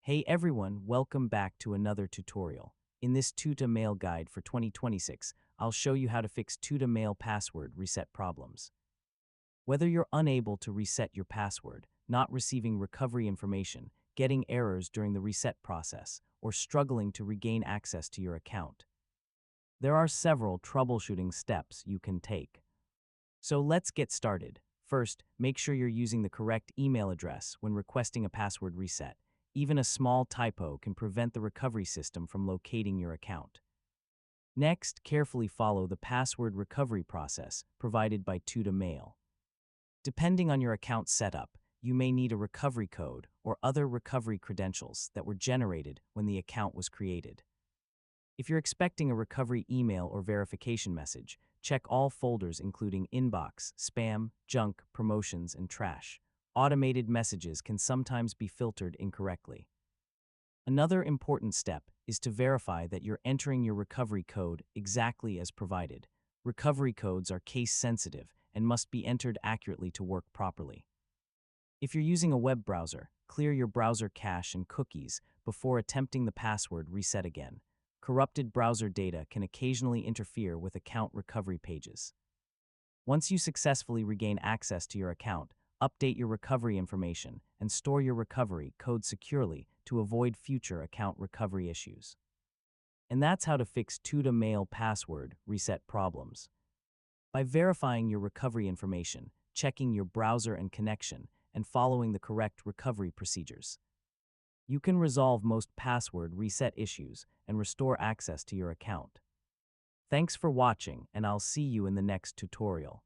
Hey everyone, welcome back to another tutorial. In this Tuta Mail Guide for 2026, I'll show you how to fix Tuta Mail password reset problems. Whether you're unable to reset your password, not receiving recovery information, getting errors during the reset process, or struggling to regain access to your account, there are several troubleshooting steps you can take. So let's get started. First, make sure you're using the correct email address when requesting a password reset. Even a small typo can prevent the recovery system from locating your account. Next, carefully follow the password recovery process provided by Tuta Mail. Depending on your account setup, you may need a recovery code or other recovery credentials that were generated when the account was created. If you're expecting a recovery email or verification message, check all folders including inbox, spam, junk, promotions, and trash. Automated messages can sometimes be filtered incorrectly. Another important step is to verify that you're entering your recovery code exactly as provided. Recovery codes are case-sensitive and must be entered accurately to work properly. If you're using a web browser, clear your browser cache and cookies before attempting the password reset again. Corrupted browser data can occasionally interfere with account recovery pages. Once you successfully regain access to your account, update your recovery information and store your recovery code securely to avoid future account recovery issues. And that's how to fix Tuta Mail password reset problems. By verifying your recovery information, checking your browser and connection, and following the correct recovery procedures, you can resolve most password reset issues and restore access to your account. Thanks for watching, and I'll see you in the next tutorial.